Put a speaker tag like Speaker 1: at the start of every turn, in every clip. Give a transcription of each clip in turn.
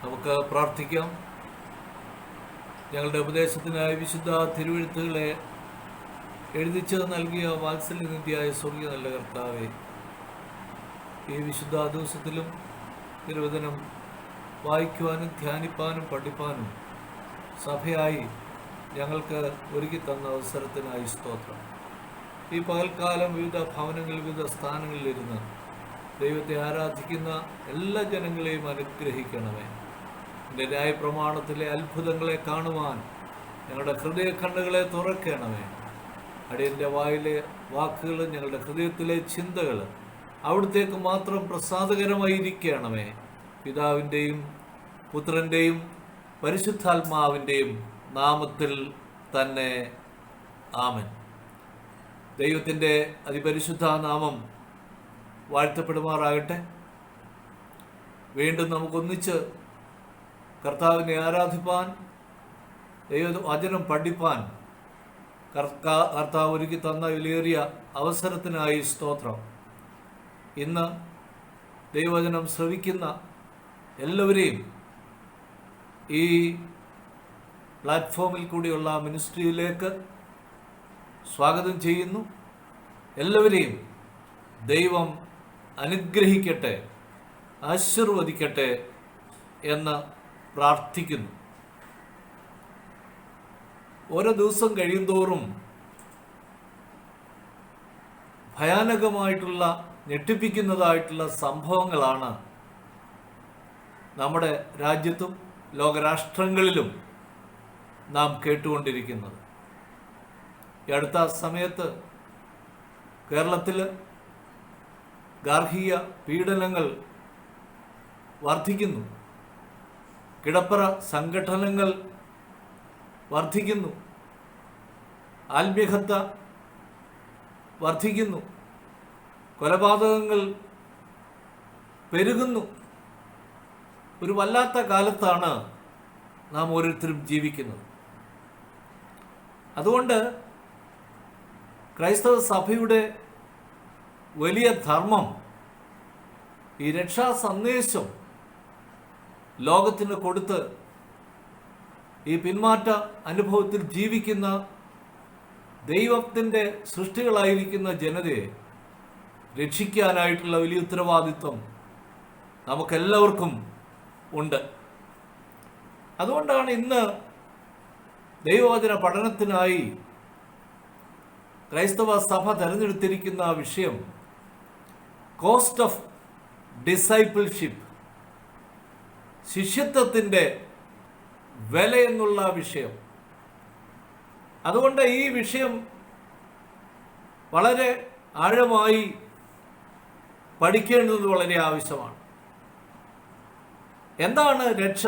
Speaker 1: നമുക്ക് പ്രാർത്ഥിക്കാം. ഞങ്ങളുടെ ഉപദേശത്തിനായി വിശുദ്ധ തിരുവെഴുത്തുകളെ എഴുതിച്ച് നൽകിയ വാത്സല്യനിധിയായ സ്വർഗീയ നല്ല കർത്താവേ, ഈ വിശുദ്ധ ദിവസത്തിലും തിരുവചനം വായിക്കുവാനും ധ്യാനിപ്പാനും പഠിപ്പാനും സഭയായി ഞങ്ങൾക്ക് ഒരുക്കി തന്ന അവസരത്തിനായി സ്തോത്രം. ഈ പകൽക്കാലം വിവിധ ഭവനങ്ങളിൽ വിവിധ സ്ഥാനങ്ങളിലിരുന്ന് ദൈവത്തെ ആരാധിക്കുന്ന എല്ലാ ജനങ്ങളെയും അനുഗ്രഹിക്കണമേ. എൻ്റെ ന്യായപ്രമാണത്തിലെ അത്ഭുതങ്ങളെ കാണുവാൻ ഞങ്ങളുടെ ഹൃദയ കണ്ണുകളെ തുറക്കണമേ. അടിയൻ്റെ വായിലെ വാക്കുകൾ, ഞങ്ങളുടെ ഹൃദയത്തിലെ ചിന്തകൾ അവിടത്തേക്ക് മാത്രം പ്രസാദകരമായിരിക്കണമേ. പിതാവിൻ്റെയും പുത്രൻ്റെയും പരിശുദ്ധാത്മാവിൻ്റെയും നാമത്തിൽ തന്നെ ആമേൻ. ദൈവത്തിൻ്റെ അതിപരിശുദ്ധ നാമം വാഴ്ത്തപ്പെടുമാറാകട്ടെ. വീണ്ടും നമുക്കൊന്നിച്ച് കർത്താവിനെ ആരാധിപ്പാൻ, ദൈവവചനം പഠിപ്പാൻ കർത്താവ് ഒരുക്കി തന്ന വിലയേറിയ അവസരത്തിനായി സ്തോത്രം. ഇന്ന് ദൈവവചനം ശ്രവിക്കുന്ന എല്ലാവരെയും ഈ പ്ലാറ്റ്ഫോമിൽ കൂടിയുള്ള മിനിസ്ട്രിയിലേക്ക് സ്വാഗതം ചെയ്യുന്നു. എല്ലാവരെയും ദൈവം അനുഗ്രഹിക്കട്ടെ, ആശീർവദിക്കട്ടെ എന്ന് പ്രാർത്ഥിക്കുന്നു. ഓരോ ദിവസം കഴിയുന്തോറും ഭയാനകമായിട്ടുള്ള, ഞെട്ടിപ്പിക്കുന്നതായിട്ടുള്ള സംഭവങ്ങളാണ് നമ്മുടെ രാജ്യത്തും ലോകരാഷ്ട്രങ്ങളിലും നാം കേട്ടുകൊണ്ടിരിക്കുന്നത്. ഈ അടുത്ത സമയത്ത് കേരളത്തിൽ ഗാർഹിക പീഡനങ്ങൾ വർദ്ധിക്കുന്നു, കിടപ്പറ സംഘടനകൾ വർദ്ധിക്കുന്നു, ആത്മീയഹത്യ വർദ്ധിക്കുന്നു, കൊലപാതകങ്ങൾ പെരുകുന്നു. ഒരു വല്ലാത്ത കാലത്താണ് നാം ഓരോരുത്തരും ജീവിക്കുന്നത്. അതുകൊണ്ട് ക്രൈസ്തവ സഭയുടെ വലിയ ധർമ്മം ഈ രക്ഷാ സന്ദേശം ലോകത്തിന് കൊടുത്ത് ഈ പിന്മാറ്റ അനുഭവത്തിൽ ജീവിക്കുന്ന ദൈവത്തിൻ്റെ സൃഷ്ടികളായിരിക്കുന്ന ജനതയെ രക്ഷിക്കാനായിട്ടുള്ള വലിയ ഉത്തരവാദിത്വം നമുക്കെല്ലാവർക്കും ഉണ്ട്. അതുകൊണ്ടാണ് ഇന്ന് ദൈവവചന പഠനത്തിനായി ക്രൈസ്തവ സഭ തിരഞ്ഞെടുത്തിരിക്കുന്ന വിഷയം കോസ്റ്റ് ഓഫ് ഡിസൈപ്പിൾഷിപ്പ്, ശിഷ്യത്വത്തിൻ്റെ വില എന്നുള്ള വിഷയം. അതുകൊണ്ട് ഈ വിഷയം വളരെ ആഴമായി പഠിക്കേണ്ടത് വളരെ ആവശ്യമാണ്. എന്താണ് രക്ഷ?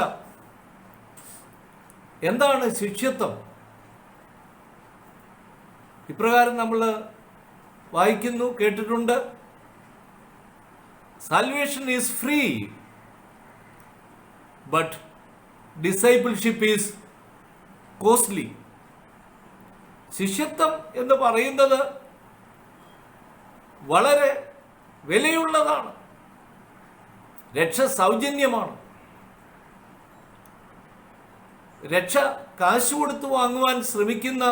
Speaker 1: എന്താണ് ശിഷ്യത്വം? ഇപ്രകാരം നമ്മൾ വായിക്കുന്നു, കേട്ടിട്ടുണ്ട്. Salvation is free, but discipleship is costly. ശിഷ്യത്വം എന്ന് പറയുന്നത് വളരെ വിലയുള്ളതാണ്. രക്ഷ സൗജന്യമാണ്. രക്ഷ കാശ് കൊടുത്തു വാങ്ങുവാൻ ശ്രമിക്കുന്ന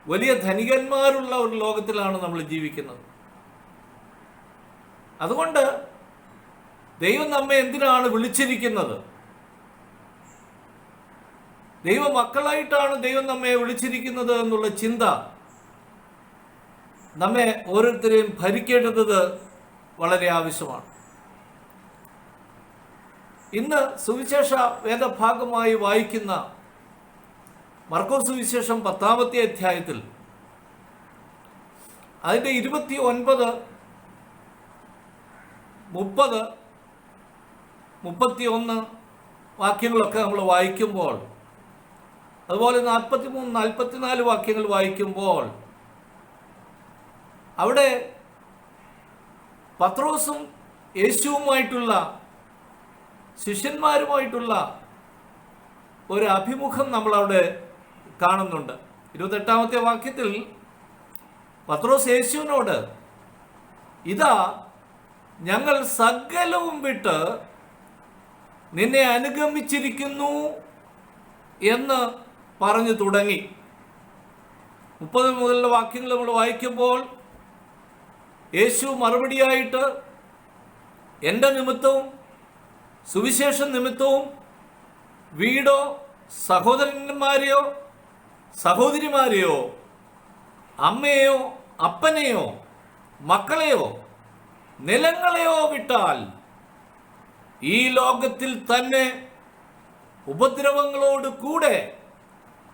Speaker 1: വലിയ ധനികന്മാരുള്ള ഒരു ലോകത്തിലാണ് നമ്മൾ ജീവിക്കുന്നത്. അതുകൊണ്ട് ദൈവം നമ്മെ എന്തിനാണ് വിളിച്ചിരിക്കുന്നത്? ദൈവ മക്കളായിട്ടാണ് ദൈവം നമ്മെ വിളിച്ചിരിക്കുന്നത് എന്നുള്ള ചിന്ത നമ്മെ ഓരോരുത്തരെയും ഭരിക്കേണ്ടത് വളരെ ആവശ്യമാണ്. ഇന്ന് സുവിശേഷ വേദഭാഗമായി വായിക്കുന്ന മർക്കോസ് സുവിശേഷം 10-ാമത്തെ അധ്യായത്തിൽ അതിൻ്റെ 29, 30, 31 വാക്യങ്ങളൊക്കെ നമ്മൾ വായിക്കുമ്പോൾ, അതുപോലെ 43, 44 വാക്യങ്ങൾ വായിക്കുമ്പോൾ അവിടെ പത്രോസും യേശുവുമായിട്ടുള്ള, ശിഷ്യന്മാരുമായിട്ടുള്ള ഒരു അഭിമുഖം നമ്മളവിടെ കാണുന്നുണ്ട്. 28-ാമത്തെ വാക്യത്തിൽ പത്രോസ് യേശുവിനോട്, ഇതാ ഞങ്ങൾ സകലവും വിട്ട് നിന്നെ അനുഗമിച്ചിരിക്കുന്നു എന്ന് പറഞ്ഞു തുടങ്ങി. 30 മുതലുള്ള വാക്യങ്ങൾ നമ്മൾ വായിക്കുമ്പോൾ യേശു മറുപടിയായിട്ട്, എൻ്റെ നിമിത്തവും സുവിശേഷ നിമിത്തവും വീടോ സഹോദരന്മാരെയോ സഹോദരിമാരെയോ അമ്മയെയോ അപ്പനെയോ മക്കളെയോ നിലങ്ങളെയോ വിട്ടാൽ ഈ ലോകത്തിൽ തന്നെ ഉപദ്രവങ്ങളോട് കൂടെ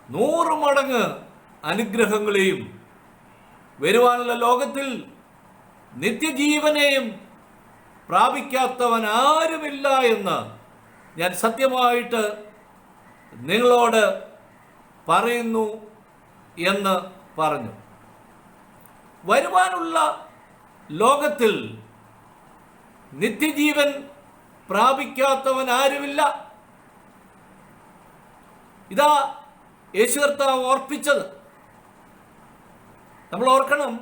Speaker 1: 100 മടങ്ങ് അനുഗ്രഹങ്ങളെയും വരുവാനുള്ള ലോകത്തിൽ നിത്യജീവനെയും പ്രാപിക്കാത്തവൻ ആരുമില്ല എന്ന് ഞാൻ സത്യമായിട്ട് നിങ്ങളോട് പറയുന്നു എന്ന് പറഞ്ഞു. വരുവാനുള്ള ലോകത്തിൽ നിത്യജീവൻ പ്രാപിക്കാത്തവൻ ആരുമില്ല. ഇതാ യേശു കർത്താവ് ഓർപ്പിച്ചത്. നമ്മൾ ഓർക്കണം,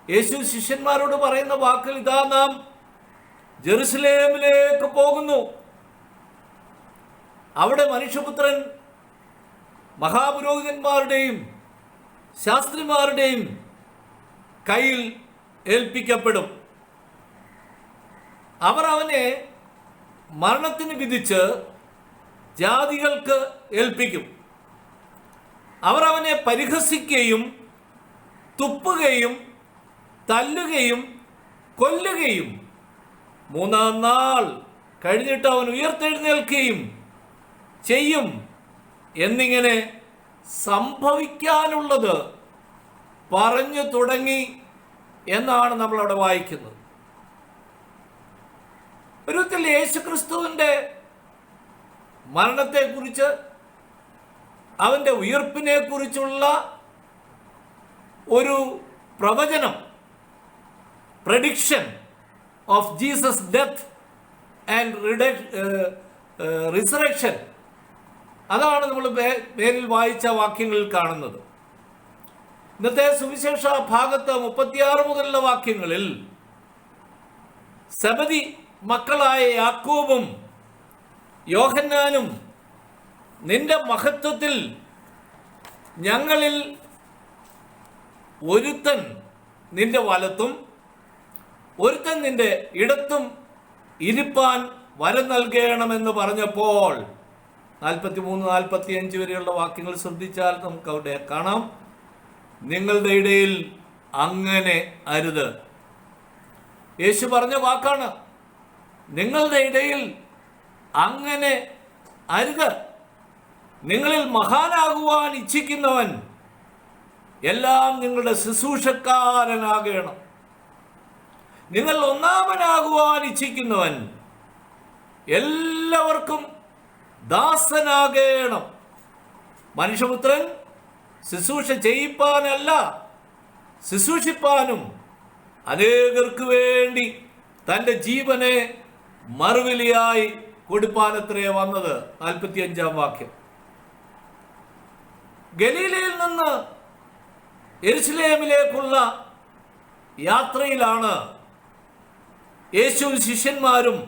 Speaker 1: യേശു ശിഷ്യന്മാരോട് പറയുന്ന വാക്കിൽ, ഇതാ നാം ജെറുസലേമിലേക്ക് പോകുന്നു, അവിടെ മനുഷ്യപുത്രൻ മഹാപുരോഹിതന്മാരുടെയും ശാസ്ത്രിമാരുടെയും കയ്യിൽ ഏൽപ്പിക്കപ്പെടും. അവർ അവനെ മരണത്തിന് വിധിച്ച് ജാതികൾക്ക് ഏൽപ്പിക്കും. അവർ അവനെ പരിഹസിക്കുകയും തുപ്പുകയും തല്ലുകയും കൊല്ലുകയും 3-ാം നാൾ കഴിഞ്ഞിട്ട് അവൻ ഉയർത്തെഴുന്നേൽക്കുകയും ചെയ്യും എന്നിങ്ങനെ സംഭവിക്കാനുള്ളത് പറഞ്ഞു തുടങ്ങി എന്നാണ് നമ്മളവിടെ വായിക്കുന്നത്. ഒരു വിധത്തിൽ യേശുക്രിസ്തുവിൻ്റെ മരണത്തെക്കുറിച്ച് അവൻ്റെ ഉയർപ്പിനെ കുറിച്ചുള്ള ഒരു പ്രവചനം, prediction of Jesus' death and resurrection, അതാണ് നമ്മൾ മേലിൽ വായിച്ച വാക്യങ്ങളിൽ കാണുന്നത്. ഇന്നത്തെ സുവിശേഷ ഭാഗത്ത് 36 മുതലുള്ള വാക്യങ്ങളിൽ സെബദി മക്കളായ യാക്കോബും യോഹന്നാനും നിന്റെ മഹത്വത്തിൽ ഞങ്ങളിൽ ഒരുത്തൻ നിന്റെ വലത്തും ഒരുത്തൻ നിന്റെ ഇടത്തും ഇരിപ്പാൻ വരം നൽകണമെന്ന് പറഞ്ഞപ്പോൾ 43-45 വരെയുള്ള വാക്യങ്ങൾ ശ്രദ്ധിച്ചാൽ നമുക്ക് അവിടെ കാണാം, നിങ്ങളുടെ ഇടയിൽ അങ്ങനെ അരുത്. യേശു പറഞ്ഞ വാക്കാണ്, നിങ്ങളുടെ ഇടയിൽ അങ്ങനെ അരുത്. നിങ്ങളിൽ മഹാനാകുവാൻ ഇച്ഛിക്കുന്നവൻ എല്ലാം നിങ്ങളുടെ ശുശ്രൂഷക്കാരനാകണം. നിങ്ങൾ ഒന്നാമനാകുവാൻ ഇച്ഛിക്കുന്നവൻ എല്ലാവർക്കും ദാസനാകണം. മനുഷ്യപുത്രൻ ശുശ്രൂഷ ചെയ്യിപ്പാനല്ല, ശുശ്രൂഷിപ്പാനും അനേകർക്ക് വേണ്ടി തൻ്റെ ജീവനെ മറുവിലയായി കൊടുപ്പാനത്രേ വന്നത്. 45-ാം വാക്യം. ഗലീലയിൽ നിന്ന് യെരുശലേമിലേക്കുള്ള യാത്രയിലാണ് യേശുവും ശിഷ്യന്മാരും.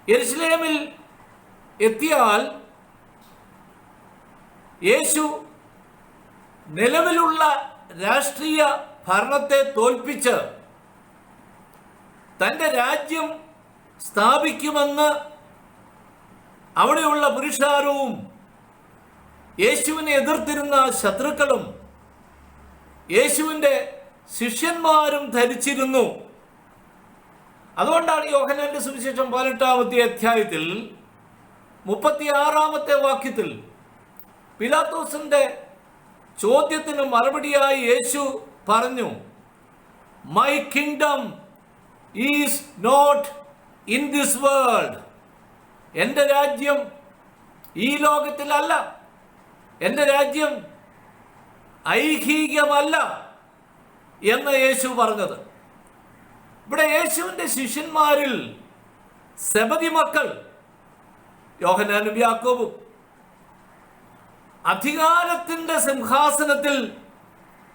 Speaker 1: യെരുശലേമിൽ എത്തിയാൽ യേശു നിലവിലുള്ള രാഷ്ട്രീയ ഭരണത്തെ തോൽപ്പിച്ച് തൻ്റെ രാജ്യം സ്ഥാപിക്കുമെന്ന് അവിടെയുള്ള പുരുഷാരവും യേശുവിനെ എതിർത്തിരുന്ന ശത്രുക്കളും യേശുവിൻ്റെ ശിഷ്യന്മാരും ധരിച്ചിരുന്നു. അതുകൊണ്ടാണ് യോഹന്നാന്റെ സുവിശേഷം 18-ാമത്തെ അധ്യായത്തിൽ 36-ാമത്തെ വാക്യത്തിൽ പിലാത്തോസിന്റെ ചോദ്യത്തിന് മറുപടിയായി യേശു പറഞ്ഞു, my kingdom is not in this world. എൻ്റെ രാജ്യം ഈ ലോകത്തിലല്ല, എൻ്റെ രാജ്യം ഐഹികമല്ല എന്ന് യേശു പറഞ്ഞത്. ഇവിടെ യേശുവിൻ്റെ ശിഷ്യന്മാരിൽ സെബദി മക്കൾ യോഹന്നാനും യാക്കോബും അധികാരത്തിൻ്റെ സിംഹാസനത്തിൽ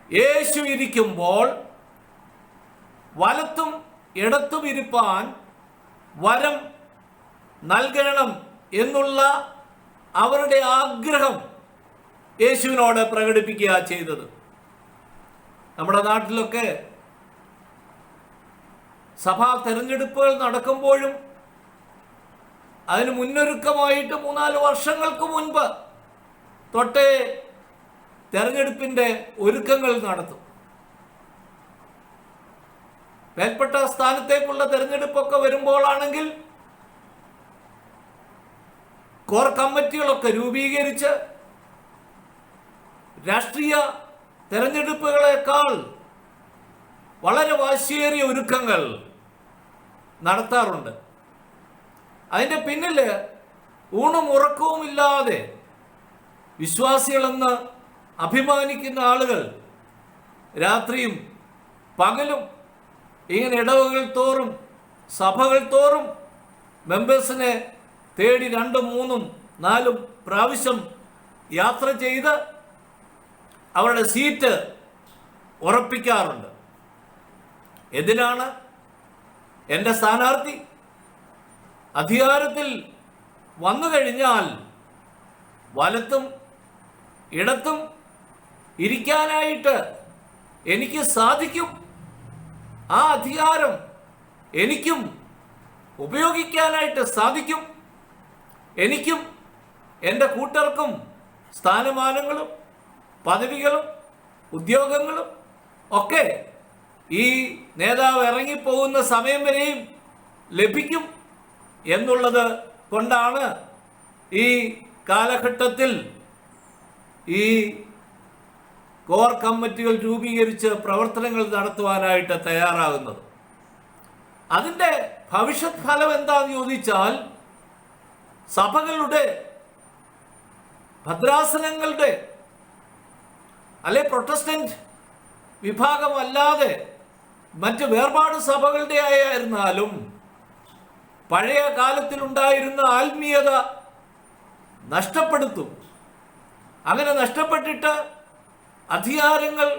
Speaker 1: യേശു ഇരിക്കുമ്പോൾ വലത്തും ഇടത്തും ഇരിപ്പാൻ വരം നൽകണം എന്നുള്ള അവരുടെ ആഗ്രഹം യേശുവിനോട് പ്രകടിപ്പിക്കുക ചെയ്തത്. നമ്മുടെ നാട്ടിലൊക്കെ സഭാ തെരഞ്ഞെടുപ്പുകൾ നടക്കുമ്പോഴും അതിന് മുന്നൊരുക്കമായിട്ട് 3-4 വർഷങ്ങൾക്ക് മുൻപ് തൊട്ടേ തെരഞ്ഞെടുപ്പിൻ്റെ ഒരുക്കങ്ങൾ നടത്തും. മേൽപ്പെട്ട സ്ഥാനത്തേക്കുള്ള തെരഞ്ഞെടുപ്പൊക്കെ വരുമ്പോഴാണെങ്കിൽ കോർ കമ്മിറ്റികളൊക്കെ രൂപീകരിച്ച് രാഷ്ട്രീയ തെരഞ്ഞെടുപ്പുകളെക്കാൾ വളരെ വാശിയേറിയ ഒരുക്കങ്ങൾ നടത്താറുണ്ട്. അതിൻ്റെ പിന്നിൽ ഊണും ഉറക്കവുമില്ലാതെ വിശ്വാസികളെന്ന് അഭിമാനിക്കുന്ന ആളുകൾ രാത്രിയും പകലും ഇങ്ങനെ ഇടവകൾ തോറും സഭകൾ തോറും മെമ്പേഴ്സിനെ തേടി 2, 3, 4 പ്രാവശ്യം യാത്ര ചെയ്ത് അവരുടെ സീറ്റ് ഉറപ്പിക്കാറുണ്ട്. എന്തിനാണ്? എൻ്റെ സ്ഥാനാർത്ഥി അധികാരത്തിൽ വന്നു കഴിഞ്ഞാൽ വലത്തും ഇടത്തും ഇരിക്കാനായിട്ട് എനിക്ക് സാധിക്കും. ആ അധികാരം എനിക്കും ഉപയോഗിക്കാനായിട്ട് സാധിക്കും. എനിക്കും എൻ്റെ കൂട്ടർക്കും സ്ഥാനമാനങ്ങളും പദവികളും ഉദ്യോഗങ്ങളും ഒക്കെ ഈ നേതാവ് ഇറങ്ങിപ്പോകുന്ന സമയം വരെയും ലഭിക്കും എന്നുള്ളത് കൊണ്ടാണ് ഈ കാലഘട്ടത്തിൽ ഈ കോർ കമ്മിറ്റികൾ രൂപീകരിച്ച് പ്രവർത്തനങ്ങൾ നടത്തുവാനായിട്ട് തയ്യാറാകുന്നത്. അതിൻ്റെ ഭവിഷ്യത് ഫലം എന്താണെന്ന് ചോദിച്ചാൽ സഭകളുടെ ഭദ്രാസനങ്ങളുടെ അല്ലെ പ്രൊട്ടസ്റ്റന്റ് വിഭാഗമല്ലാതെ മറ്റ് വേർപാട് സഭകളുടെ ആയിരുന്നാലും പഴയ കാലത്തിലുണ്ടായിരുന്ന ആത്മീയത നഷ്ടപ്പെടുത്തും. അങ്ങനെ നഷ്ടപ്പെട്ടിട്ട് അധികാരങ്ങൾ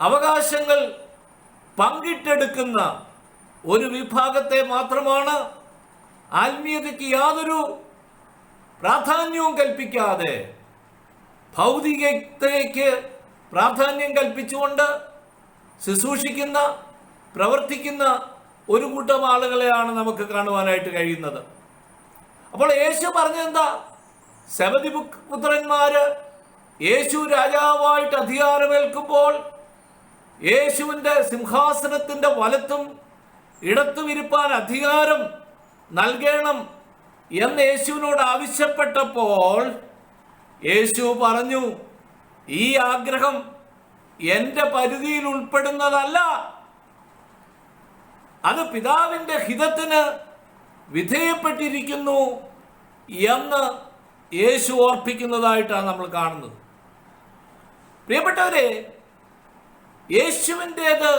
Speaker 1: അവകാശങ്ങൾ പങ്കിട്ടെടുക്കുന്ന ഒരു വിഭാഗത്തെ മാത്രമാണ് ആത്മീയതയ്ക്ക് യാതൊരു പ്രാധാന്യവും കൽപ്പിക്കാതെ ഭൗതികതയ്ക്ക് പ്രാധാന്യം കൽപ്പിച്ചുകൊണ്ട് ശുശ്രൂഷിക്കുന്ന പ്രവർത്തിക്കുന്ന ഒരു കൂട്ടം ആളുകളെയാണ് നമുക്ക് കാണുവാനായിട്ട് കഴിയുന്നത്. അപ്പോൾ യേശു പറഞ്ഞെന്താ? സെബദി പുത്രന്മാര് യേശു രാജാവായിട്ട് അധികാരമേൽക്കുമ്പോൾ യേശുവിൻ്റെ സിംഹാസനത്തിൻ്റെ വലത്തും ഇടത്തും ഇരിപ്പാൻ അധികാരം നൽകണം എന്ന് യേശുവിനോട് ആവശ്യപ്പെട്ടപ്പോൾ യേശു പറഞ്ഞു, ഈ ആഗ്രഹം എൻ്റെ പരിധിയിൽ ഉൾപ്പെടുന്നതല്ല, അത് പിതാവിൻ്റെ ഹിതത്തിന് വിധേയപ്പെട്ടിരിക്കുന്നു എന്ന് യേശു ഓർപ്പിക്കുന്നതായിട്ടാണ് നമ്മൾ കാണുന്നത്. പ്രിയപ്പെട്ടവരെ, യേശുവിൻ്റേത്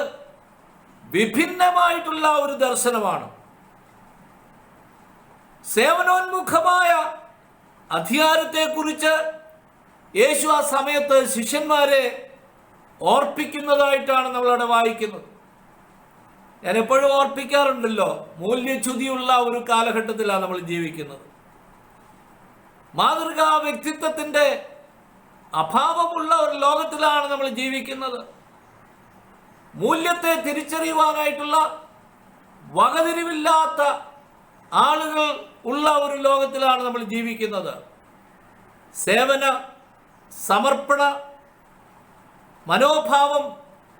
Speaker 1: വിഭിന്നമായിട്ടുള്ള ഒരു ദർശനമാണ്. സേവനോന്മുഖമായ അധികാരത്തെക്കുറിച്ച് യേശു ആ സമയത്ത് ശിഷ്യന്മാരെ ഓർപ്പിക്കുന്നതായിട്ടാണ് നമ്മളവിടെ വായിക്കുന്നത്. ഞാൻ എപ്പോഴും ഓർപ്പിക്കാറുണ്ടല്ലോ, മൂല്യച്യുതിയുള്ള ഒരു കാലഘട്ടത്തിലാണ് നമ്മൾ ജീവിക്കുന്നത്. മാതൃകാ വ്യക്തിത്വത്തിൻ്റെ അഭാവമുള്ള ഒരു ലോകത്തിലാണ് നമ്മൾ ജീവിക്കുന്നത്. മൂല്യത്തെ തിരിച്ചറിയുവാനായിട്ടുള്ള വകതിരിവില്ലാത്ത ആളുകൾ ഉള്ള ഒരു ലോകത്തിലാണ് നമ്മൾ ജീവിക്കുന്നത്. സേവന സമർപ്പണ മനോഭാവം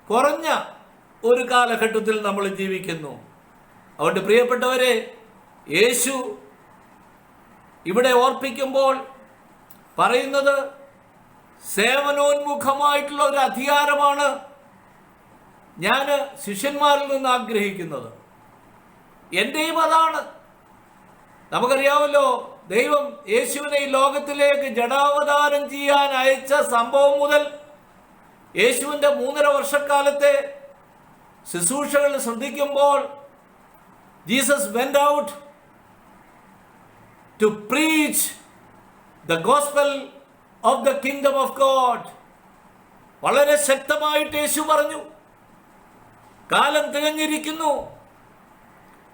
Speaker 1: കുറഞ്ഞ ഒരു കാലഘട്ടത്തിൽ നമ്മൾ ജീവിക്കുന്നു. അതുകൊണ്ട് പ്രിയപ്പെട്ടവരെ, യേശു ഇവിടെ ഓർപ്പിക്കുമ്പോൾ പറയുന്നത് സേവനോന്മുഖമായിട്ടുള്ള ഒരു അധികാരമാണ് ഞാൻ ശിഷ്യന്മാരിൽ നിന്ന് ആഗ്രഹിക്കുന്നത്. എൻ്റെയും അതാണ്. നമുക്കറിയാമല്ലോ, ദൈവം യേശുവിനെ ഈ ലോകത്തിലേക്ക് ജഡാവതാരം ചെയ്യാൻ അയച്ച സംഭവം മുതൽ യേശുവിൻ്റെ 3.5 വർഷക്കാലത്തെ ശുശ്രൂഷകൾ ശ്രദ്ധിക്കുമ്പോൾ Jesus went out to preach the gospel of the kingdom of God. വളരെ ശക്തമായിട്ട് യേശു പറഞ്ഞു, കാലം തികഞ്ഞിരിക്കുന്നു,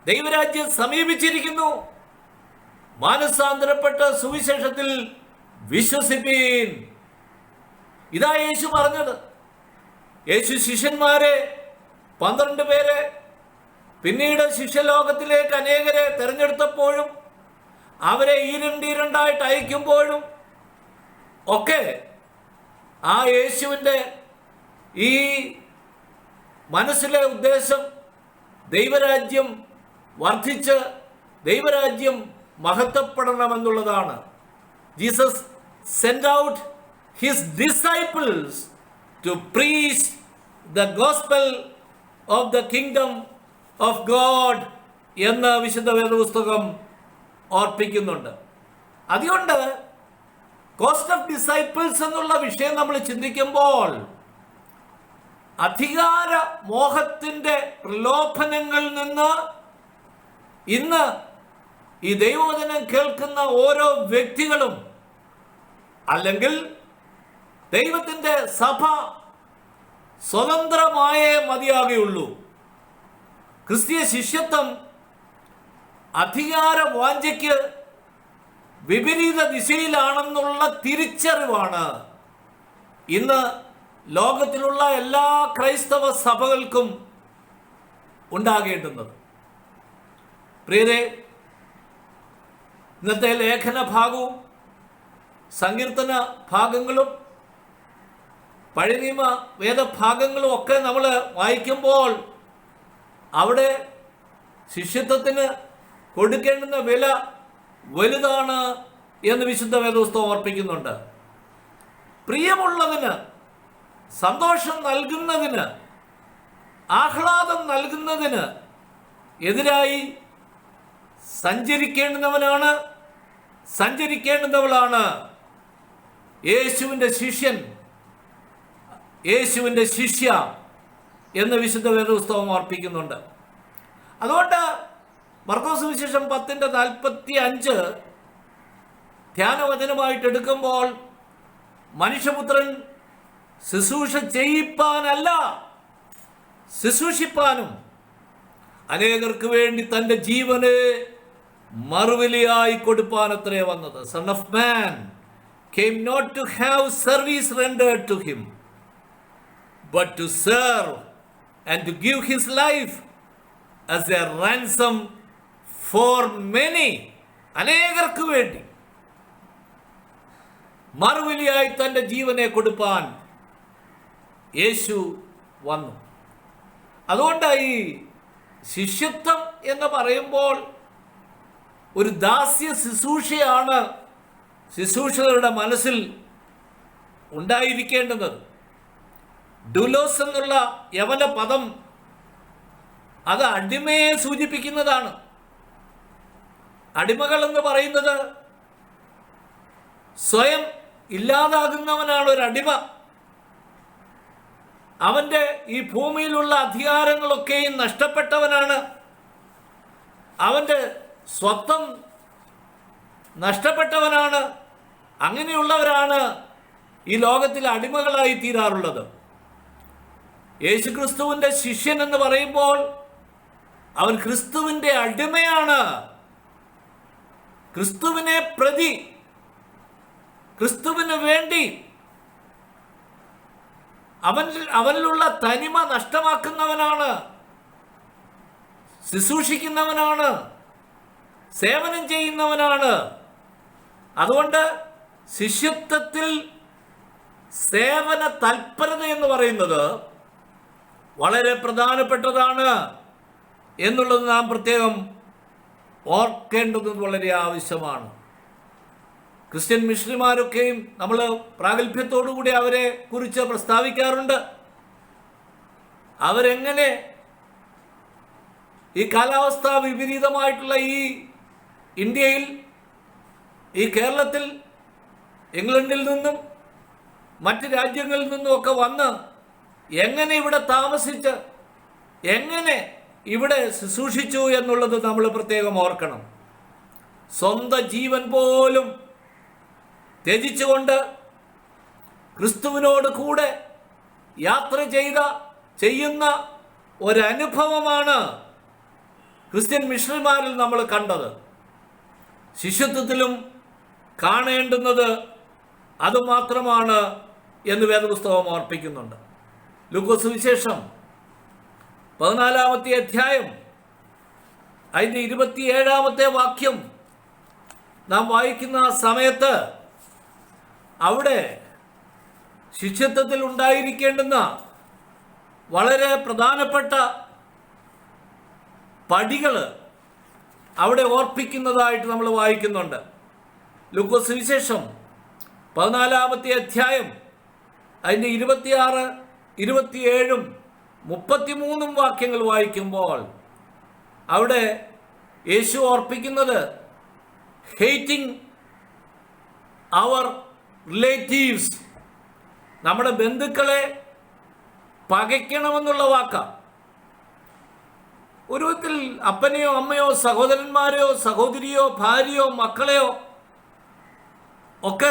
Speaker 1: ദൈവരാജ്യം സമീപിച്ചിരിക്കുന്നു, മാനസാന്തരപ്പെട്ട സുവിശേഷത്തിൽ വിശ്വസിപ്പീൻ. ഇതാ യേശു പറഞ്ഞത്. യേശു ശിഷ്യന്മാരെ 12 പേരെ, പിന്നീട് ശിഷ്യലോകത്തിലേക്ക് അനേകരെ തിരഞ്ഞെടുത്തപ്പോഴും അവരെ ഈരണ്ടായിട്ട് അയക്കുമ്പോഴും ഒക്കെ ആ യേശുവിൻ്റെ ഈ മനസ്സിലെ ഉദ്ദേശം ദൈവരാജ്യം വർദ്ധിച്ച് ദൈവരാജ്യം മഹത്വപ്പെടണമെന്നുള്ളതാണ്. Jesus send out his disciples to preach the gospel of the kingdom of God എന്ന് വിശുദ്ധ വേദപുസ്തകം ഓർപ്പിക്കുന്നുണ്ട്. അതുകൊണ്ട് കോസ്റ്റ് ഓഫ് ഡിസൈപ്പിൾസ് എന്നുള്ള വിഷയം നമ്മൾ ചിന്തിക്കുമ്പോൾ അധികാര മോഹത്തിൻ്റെ പ്രലോഭനങ്ങളിൽ നിന്ന് ഇന്ന് ഈ ദൈവവചനം കേൾക്കുന്ന ഓരോ വ്യക്തികളും, അല്ലെങ്കിൽ ദൈവത്തിൻ്റെ സഭ സ്വതന്ത്രമായേ മതിയാകുകയുള്ളൂ. ക്രിസ്തീയ ശിഷ്യത്വം അധികാര വാഞ്ചയ്ക്ക് വിപരീത ദിശയിലാണെന്നുള്ള തിരിച്ചറിവാണ് ഇന്ന് ലോകത്തിലുള്ള എല്ലാ ക്രൈസ്തവ സഭകൾക്കും ഉണ്ടാകേണ്ടുന്നത്. പ്രിയരെ, ഇന്നത്തെ ലേഖന ഭാഗവും സങ്കീർത്തന ഭാഗങ്ങളും പഴയ നിയമ വേദഭാഗങ്ങളും ഒക്കെ നമ്മൾ വായിക്കുമ്പോൾ അവിടെ ശിഷ്യത്വത്തിന് കൊടുക്കേണ്ടുന്ന വില വലുതാണ് എന്ന് വിശുദ്ധ വേദപുസ്തകം ഓർപ്പിക്കുന്നുണ്ട്. പ്രിയമുള്ളതിന്, സന്തോഷം നൽകുന്നതിന്, ആഹ്ലാദം നൽകുന്നതിന് എതിരായി സഞ്ചരിക്കേണ്ടുന്നവളാണ് യേശുവിൻ്റെ ശിഷ്യൻ, യേശുവിൻ്റെ ശിഷ്യ എന്ന് വിശുദ്ധ വേദപുസ്തകം ഓർപ്പിക്കുന്നുണ്ട്. അതുകൊണ്ട് മർക്കോസ് സുവിശേഷം 10:45 ധ്യാനവചനമായിട്ട് എടുക്കുമ്പോൾ മനുഷ്യപുത്രൻ ശുശ്രൂഷ ചെയ്യിപ്പാനല്ല, ശുശ്രൂഷിപ്പാനും അനേകർക്ക് വേണ്ടി തൻ്റെ ജീവനെ മറുവിലയായി കൊടുപ്പാനത്രേ വന്നത്. Son of man came not to have service rendered to him, but to serve and to give his life as a ransom for many. അനേകർക്ക് വേണ്ടി മറുവിലയായി തൻ്റെ ജീവനെ കൊടുപ്പാൻ യേശു വന്നു. അതുകൊണ്ട് ഈ ശിഷ്യത്വം എന്ന് പറയുമ്പോൾ ഒരു ദാസ്യ ശുശ്രൂഷയാണ് ശുശ്രൂഷകരുടെ മനസ്സിൽ ഉണ്ടായിരിക്കേണ്ടത്. ഡുലോസ് എന്നുള്ള യവന പദം അത് അടിമയെ സൂചിപ്പിക്കുന്നതാണ്. അടിമകൾ എന്ന് പറയുന്നത് സ്വയം ഇല്ലാതാകുന്നവനാണ് ഒരു അടിമ. അവൻ്റെ ഈ ഭൂമിയിലുള്ള അധികാരങ്ങളൊക്കെയും നഷ്ടപ്പെട്ടവനാണ്. അവൻ്റെ സ്വത്വം നഷ്ടപ്പെട്ടവനാണ്. അങ്ങനെയുള്ളവരാണ് ഈ ലോകത്തിൽ അടിമകളായി തീരാറുള്ളത്. യേശുക്രിസ്തുവിൻ്റെ ശിഷ്യൻ എന്ന് പറയുമ്പോൾ അവൻ ക്രിസ്തുവിൻ്റെ അടിമയാണ്. ക്രിസ്തുവിനെ പ്രതി, ക്രിസ്തുവിന് വേണ്ടി അവനിലുള്ള തനിമ നഷ്ടമാക്കുന്നവനാണ്, ശുശ്രൂഷിക്കുന്നവനാണ്, സേവനം ചെയ്യുന്നവനാണ്. അതുകൊണ്ട് ശിഷ്യത്വത്തിൽ സേവന തൽപരത എന്ന് പറയുന്നത് വളരെ പ്രധാനപ്പെട്ടതാണ് എന്നുള്ളത് നാം പ്രത്യേകം ഓർക്കേണ്ടത് വളരെ ആവശ്യമാണ്. ക്രിസ്ത്യൻ മിഷണറിമാരൊക്കെയും നമ്മൾ പ്രാഗൽഭ്യത്തോടുകൂടി അവരെ കുറിച്ച് പ്രസ്താവിക്കാറുണ്ട്. അവരെങ്ങനെ ഈ കാലാവസ്ഥ വിപരീതമായിട്ടുള്ള ഈ ഇന്ത്യയിൽ, ഈ കേരളത്തിൽ, ഇംഗ്ലണ്ടിൽ നിന്നും മറ്റ് രാജ്യങ്ങളിൽ നിന്നും ഒക്കെ വന്ന് എങ്ങനെ ഇവിടെ താമസിച്ച് എങ്ങനെ ഇവിടെ ശുശ്രൂഷിച്ചു എന്നുള്ളത് നമ്മൾ പ്രത്യേകം ഓർക്കണം. സ്വന്തം ജീവൻ പോലും ത്യജിച്ചുകൊണ്ട് ക്രിസ്തുവിനോട് കൂടെ യാത്ര ചെയ്യുന്ന ഒരനുഭവമാണ് ക്രിസ്ത്യൻ മിഷണറിമാരിൽ നമ്മൾ കണ്ടത്. ശിഷ്യത്വത്തിലും കാണേണ്ടുന്നത് അതുമാത്രമാണ് എന്ന് വേദപുസ്തകം ഓർപ്പിക്കുന്നുണ്ട്. ലൂക്കോസ് സുവിശേഷം 14-ാമത്തെ അധ്യായം അതിൻ്റെ 27-ാമത്തെ വാക്യം നാം വായിക്കുന്ന സമയത്ത് അവിടെ ശിഷ്യത്വത്തിൽ ഉണ്ടായിരിക്കേണ്ടുന്ന വളരെ പ്രധാനപ്പെട്ട പടികൾ അവിടെ ഓർപ്പിക്കുന്നതായിട്ട് നമ്മൾ വായിക്കുന്നുണ്ട്. ലൂക്കോസ് സുവിശേഷം 14-ാമത്തെ അധ്യായം അതിൻ്റെ 26, 27, 33 വാക്യങ്ങൾ വായിക്കുമ്പോൾ അവിടെ യേശു ഓർപ്പിക്കുന്നത് ഹേറ്റിംഗ് അവർ റിലേറ്റീവ്സ്, നമ്മുടെ ബന്ധുക്കളെ പകയ്ക്കണമെന്നുള്ള വാക്കാണ്. ഒരു വിധത്തിൽ അപ്പനെയോ അമ്മയോ സഹോദരന്മാരെയോ സഹോദരിയോ ഭാര്യയോ മക്കളെയോ ഒക്കെ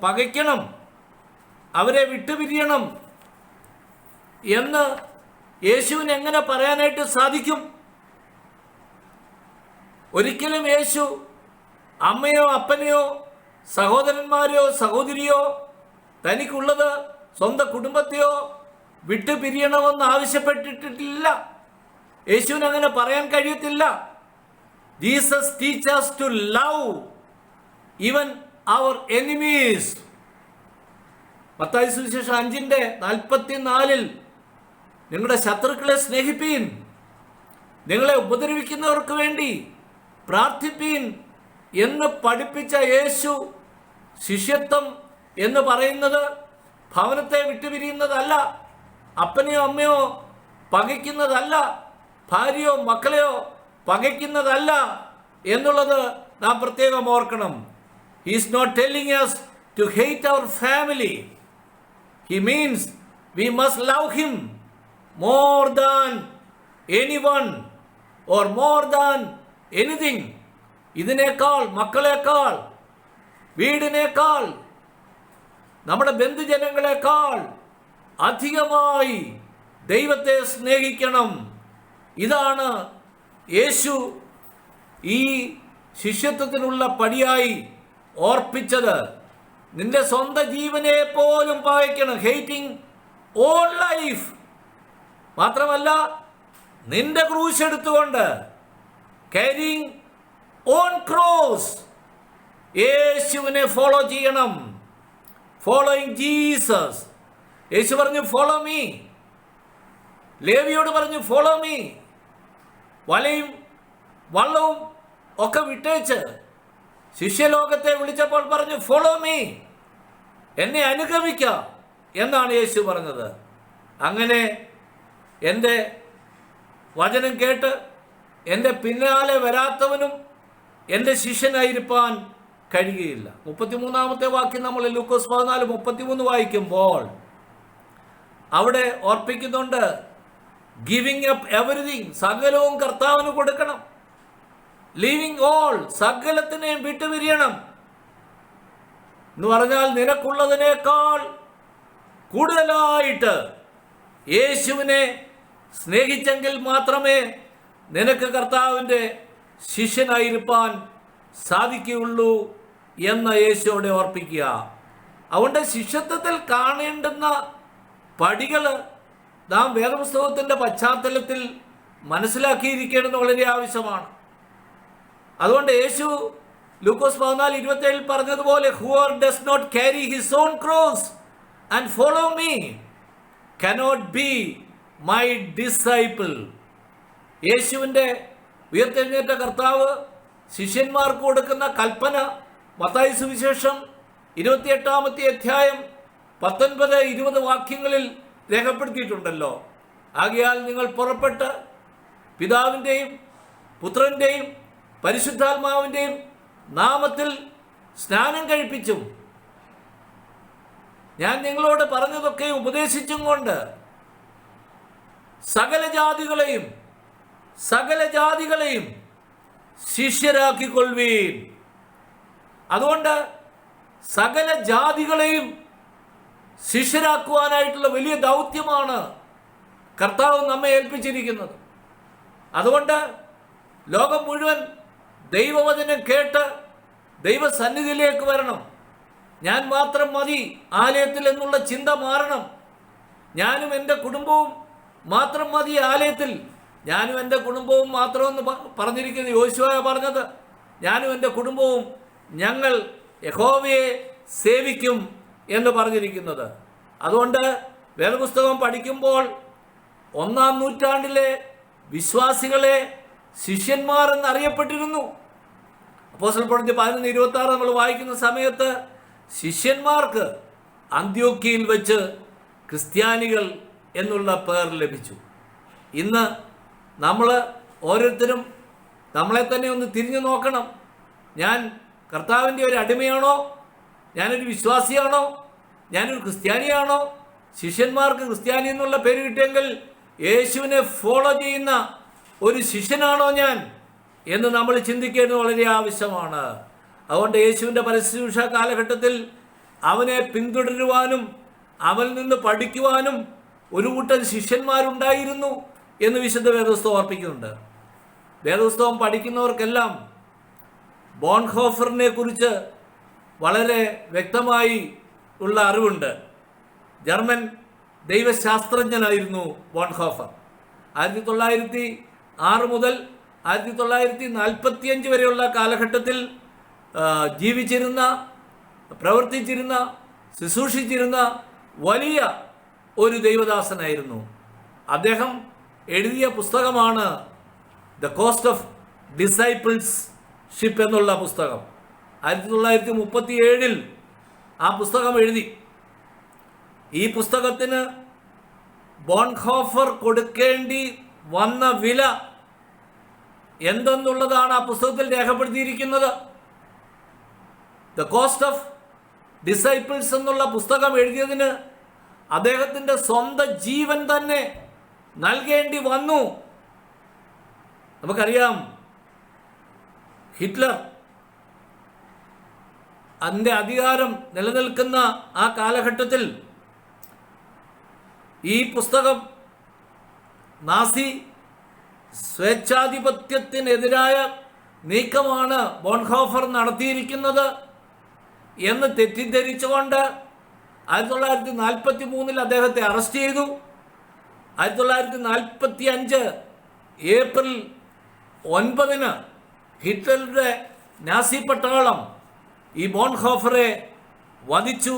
Speaker 1: പകയ്ക്കണം, അവരെ വിട്ടുപിരിയണം എന്ന് യേശുവിന് എങ്ങനെ പറയാനായിട്ട് സാധിക്കും? ഒരിക്കലും യേശു അമ്മയോ അപ്പനെയോ സഹോദരന്മാരെയോ സഹോദരിയോ തനിക്കുള്ളത് സ്വന്തം കുടുംബത്തെയോ വിട്ടുപിരിയണമെന്ന് ആവശ്യപ്പെട്ടിട്ടില്ല. യേശുവിന് അങ്ങനെ പറയാൻ കഴിയത്തില്ല. Jesus teaches us to love even our enemies. Mathai സുവിശേഷം 5:44 നിങ്ങളുടെ ശത്രുക്കളെ സ്നേഹിപ്പീൻ, നിങ്ങളെ ഉപദ്രവിക്കുന്നവർക്ക് വേണ്ടി പ്രാർത്ഥിപ്പീൻ എന്ന് പഠിപ്പിച്ച യേശു ശിഷ്യത്വം എന്ന് പറയുന്നത് ഭവനത്തെ വിട്ടുപിരിയുന്നതല്ല, അപ്പനെയോ അമ്മയോ പകയ്ക്കുന്നതല്ല, ഭാര്യയോ മക്കളെയോ പകയ്ക്കുന്നതല്ല എന്നുള്ളത് നാം പ്രത്യേകം ഓർക്കണം. He is not telling us to hate our family. He means we must love him more than anyone or more than anything. ഇതിനേക്കാൾ, മക്കളെക്കാൾ, വീടിനേക്കാൾ, നമ്മുടെ ബന്ധുജനങ്ങളെക്കാൾ അധികമായി ദൈവത്തെ സ്നേഹിക്കണം. ഇതാണ് യേശു ഈ ശിഷ്യത്വത്തിനുള്ള പടിയായി ഓർപ്പിച്ചത്. നിന്റെ സ്വന്തം ജീവനെ പോലും പകയ്ക്കണം, ഹേറ്റിംഗ് ഓൺ ലൈഫ്. മാത്രമല്ല നിന്റെ ക്രൂശ് എടുത്തുകൊണ്ട് ക്യാരിയിങ് ഓൺ ക്രോസ് യേശുവിനെ ഫോളോ ചെയ്യണം. Following Jesus. യേശു പറഞ്ഞു ഫോളോ മീ. ലേവിയോട് പറഞ്ഞു ഫോളോ മീ. വലയും വള്ളവും ഒക്കെ വിട്ടേച്ച് ശിഷ്യലോകത്തെ വിളിച്ചപ്പോൾ പറഞ്ഞു ഫോളോ മീ, എന്നെ അനുഗമിക്കുക എന്നാണ് യേശു പറഞ്ഞത്. അങ്ങനെ എൻ്റെ വചനം കേട്ട് എൻ്റെ പിന്നാലെ വരാത്തവനും എൻ്റെ ശിഷ്യനായിരിക്കാൻ കഴിയുകയില്ല. 33-ാമത്തെ വാക്യം നമ്മൾ ലൂക്കോസ് 14:33 വായിക്കുമ്പോൾ അവിടെ ഓർപ്പിക്കുന്നുണ്ട് ഗിവിങ് അപ്പ് എവരിതിങ്, സകലവും കർത്താവിന് കൊടുക്കണം. ലീവിങ് ഓൾ, സകലത്തിനെയും വിട്ടുപിരിയണം എന്ന് പറഞ്ഞാൽ നിനക്കുള്ളതിനേക്കാൾ കൂടുതലായിട്ട് യേശുവിനെ സ്നേഹിച്ചെങ്കിൽ മാത്രമേ നിനക്ക് കർത്താവിൻ്റെ ശിഷ്യനായിരിക്കാൻ സാധിക്കുകയുള്ളൂ എന്ന് യേശുവോടെ ഓർപ്പിക്കുക. അതുകൊണ്ട് ശിഷ്യത്വത്തിൽ കാണേണ്ടുന്ന പടികൾ നാം വേദപുസ്തകത്തിൻ്റെ പശ്ചാത്തലത്തിൽ മനസ്സിലാക്കിയിരിക്കേണ്ടത് വളരെ ആവശ്യമാണ്. അതുകൊണ്ട് യേശു ലൂക്കോസ് 14:27 പറഞ്ഞതുപോലെ whoever does not carry his own cross and follow me cannot be my disciple. യേശുവിൻ്റെ ഉയർത്തെഴുന്നേറ്റ കർത്താവ് ശിഷ്യന്മാർക്ക് കൊടുക്കുന്ന കൽപ്പന മത്തായി സുവിശേഷം 28-ാമത്തെ അധ്യായം 19-20 വാക്യങ്ങളിൽ രേഖപ്പെടുത്തിയിട്ടുണ്ടല്ലോ. ആകയാൽ നിങ്ങൾ പുറപ്പെട്ട് പിതാവിൻ്റെയും പുത്രൻ്റെയും പരിശുദ്ധാത്മാവിൻ്റെയും നാമത്തിൽ സ്നാനം കഴിപ്പിച്ചും ഞാൻ നിങ്ങളോട് പറഞ്ഞതൊക്കെ ഉപദേശിച്ചും കൊണ്ട് സകല ജാതികളെയും ശിഷ്യരാക്കിക്കൊള്ളുവീൻ. അതുകൊണ്ട് സകല ജാതികളെയും ശിഷ്യരാക്കുവാനായിട്ടുള്ള വലിയ ദൗത്യമാണ് കർത്താവ് നമ്മെ ഏൽപ്പിച്ചിരിക്കുന്നത്. അതുകൊണ്ട് ലോകം മുഴുവൻ ദൈവവചനം കേട്ട് ദൈവസന്നിധിയിലേക്ക് വരണം. ഞാൻ മാത്രം മതി ആലയത്തിൽ എന്നുള്ള ചിന്ത മാറണം. ഞാനും എൻ്റെ കുടുംബവും മാത്രം മതി ആലയത്തിൽ. ഞാനും എൻ്റെ കുടുംബവും മാത്രമെന്ന് പറഞ്ഞിരിക്കുന്നത് യോശുവ പറഞ്ഞത്. ഞാനും എൻ്റെ കുടുംബവും ഞങ്ങൾ യഹോവയെ സേവിക്കും എന്ന് പറഞ്ഞിരിക്കുന്നത്. അതുകൊണ്ട് വേദപുസ്തകം പഠിക്കുമ്പോൾ 1-ാം നൂറ്റാണ്ടിലെ വിശ്വാസികളെ ശിഷ്യന്മാർ എന്നറിയപ്പെട്ടിരുന്നു. അപ്പോസ്തലർ പ്രവൃത്തി 11:26 നമ്മൾ വായിക്കുന്ന സമയത്ത് ശിഷ്യന്മാർക്ക് അന്ത്യോക്യയിൽ വെച്ച് ക്രിസ്ത്യാനികൾ എന്നുള്ള പേർ ലഭിച്ചു. ഇന്ന് നമ്മൾ ഓരോരുത്തരും നമ്മളെ തന്നെ ഒന്ന് തിരിഞ്ഞു നോക്കണം. ഞാൻ കർത്താവിൻ്റെ ഒരു അടിമയാണോ? ഞാനൊരു വിശ്വാസിയാണോ? ഞാനൊരു ക്രിസ്ത്യാനിയാണോ? ശിഷ്യന്മാർക്ക് ക്രിസ്ത്യാനി എന്നുള്ള പേര് കിട്ടിയെങ്കിൽ യേശുവിനെ ഫോളോ ചെയ്യുന്ന ഒരു ശിഷ്യനാണോ ഞാൻ എന്ന് നമ്മൾ ചിന്തിക്കേണ്ടത് വളരെ ആവശ്യമാണ്. അതുകൊണ്ട് യേശുവിൻ്റെ പരസ്യശുശ്രൂഷ കാലഘട്ടത്തിൽ അവനെ പിന്തുടരുവാനും അവനിൽ നിന്ന് പഠിക്കുവാനും ഒരു കൂട്ടം ശിഷ്യന്മാരുണ്ടായിരുന്നു എന്ന് വിശുദ്ധ വേദപുസ്തകം ഓർപ്പിക്കുന്നുണ്ട്. വേദപുസ്തകം പഠിക്കുന്നവർക്കെല്ലാം ബോൺഹോഫറിനെ കുറിച്ച് വളരെ വ്യക്തമായി ഉള്ള അറിവുണ്ട്. German ദൈവശാസ്ത്രജ്ഞനായിരുന്നു Bonhoeffer. 1906 മുതൽ 1945 വരെയുള്ള കാലഘട്ടത്തിൽ ജീവിച്ചിരുന്ന, പ്രവർത്തിച്ചിരുന്ന, ശുശ്രൂഷിച്ചിരുന്ന വലിയ ഒരു ദൈവദാസനായിരുന്നു. അദ്ദേഹം എഴുതിയ പുസ്തകമാണ് ദ കോസ്റ്റ് ഓഫ് ഡിസൈപ്പിൾസ്ഷിപ്പ് എന്നുള്ള പുസ്തകം. 1937 ആ പുസ്തകം എഴുതി. ഈ പുസ്തകത്തിന് ബോൺഹോഫർ കൊടുക്കേണ്ടി വന്ന വില എന്തെന്നുള്ളതാണ് ആ പുസ്തകത്തിൽ രേഖപ്പെടുത്തിയിരിക്കുന്നത്. ദ കോസ്റ്റ് ഓഫ് ഡിസൈപ്പിൾസ് എന്നുള്ള പുസ്തകം എഴുതിയതിന് അദ്ദേഹത്തിൻ്റെ സ്വന്തം ജീവൻ തന്നെ നൽകേണ്ടി വന്നു. നമുക്കറിയാം, ഹിറ്റ്ലർ അതിൻ്റെ അധികാരം നിലനിൽക്കുന്ന ആ കാലഘട്ടത്തിൽ ഈ പുസ്തകം നാസി സ്വേച്ഛാധിപത്യത്തിനെതിരായ നീക്കമാണ് ബോൺഹോഫർ നടത്തിയിരിക്കുന്നത് എന്ന് തെറ്റിദ്ധരിച്ചുകൊണ്ട് 1943 അദ്ദേഹത്തെ അറസ്റ്റ് ചെയ്തു. 1945 ഏപ്രിൽ 9 ഹിറ്റ്ലറുടെ നാസി പട്ടാളം ഈ ബോൺഹോഫറെ വധിച്ചു.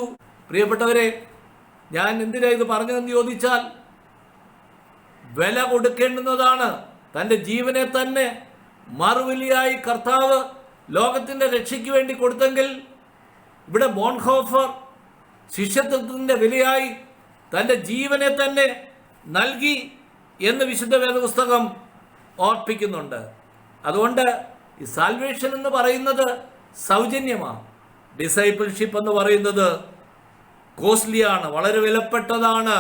Speaker 1: പ്രിയപ്പെട്ടവരെ, ഞാൻ എന്തിനാ ഇത് പറഞ്ഞതെന്ന് ചോദിച്ചാൽ, വില കൊടുക്കേണ്ടുന്നതാണ്. തൻ്റെ ജീവനെ തന്നെ മറുവിലയായി കർത്താവ് ലോകത്തിൻ്റെ രക്ഷയ്ക്ക് വേണ്ടി കൊടുത്തെങ്കിൽ, ഇവിടെ ബോൺഹോഫർ ശിഷ്യത്വത്തിൻ്റെ വിലയായി തൻ്റെ ജീവനെ തന്നെ നൽകി എന്ന് വിശുദ്ധ വേദപുസ്തകം ഓർപ്പിക്കുന്നുണ്ട്. അതുകൊണ്ട് ഈ സാൽവേഷൻ എന്ന് പറയുന്നത് സൗജന്യമാണ്. ഡിസൈപ്പിൾഷിപ്പ് എന്ന് പറയുന്നത് കോസ്റ്റ്ലിയാണ്, വളരെ വിലപ്പെട്ടതാണ്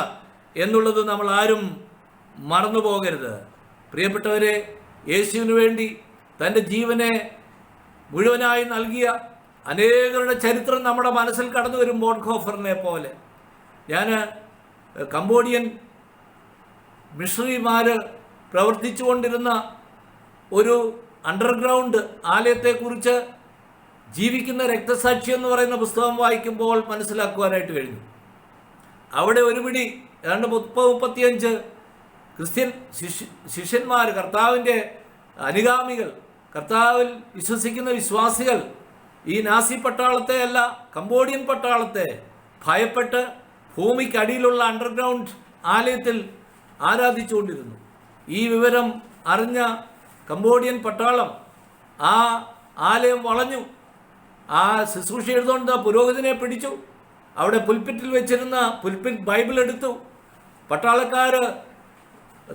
Speaker 1: എന്നുള്ളത് നമ്മൾ ആരും മറന്നു പോകരുത്. പ്രിയപ്പെട്ടവരെ, യേശുവിന് വേണ്ടി തൻ്റെ ജീവനെ മുഴുവനായി നൽകിയ അനേകരുടെ ചരിത്രം നമ്മുടെ മനസ്സിൽ കടന്നു വരും. ബോൺഹോഫറിനെ പോലെ. ഞാൻ കംബോഡിയൻ മിഷണറിമാർ പ്രവർത്തിച്ചു കൊണ്ടിരുന്ന ഒരു അണ്ടർഗ്രൗണ്ട് ആലയത്തെക്കുറിച്ച് ജീവിക്കുന്ന രക്തസാക്ഷി എന്ന് പറയുന്ന പുസ്തകം വായിക്കുമ്പോൾ മനസ്സിലാക്കുവാനായിട്ട് കഴിഞ്ഞു. അവിടെ ഒരു പിടി ഏതാണ്ട് 30-35 ക്രിസ്ത്യൻ ശിഷ്യന്മാർ, കർത്താവിൻ്റെ അനുഗാമികൾ, കർത്താവിൽ വിശ്വസിക്കുന്ന വിശ്വാസികൾ ഈ നാസി പട്ടാളത്തെ അല്ല, കംബോഡിയൻ പട്ടാളത്തെ ഭയപ്പെട്ട് ഭൂമിക്കടിയിലുള്ള അണ്ടർഗ്രൗണ്ട് ആലയത്തിൽ ആരാധിച്ചുകൊണ്ടിരുന്നു. ഈ വിവരം അറിഞ്ഞ കംബോഡിയൻ പട്ടാളം ആ ആലയം വളഞ്ഞു. ആ ശുശ്രൂഷ എഴുതുകൊണ്ട് പുരോഹിതനെ പിടിച്ചു. അവിടെ പുൽപ്പിറ്റിൽ വെച്ചിരുന്ന പുൽപ്പിറ്റ് ബൈബിൾ എടുത്തു. പട്ടാളക്കാർ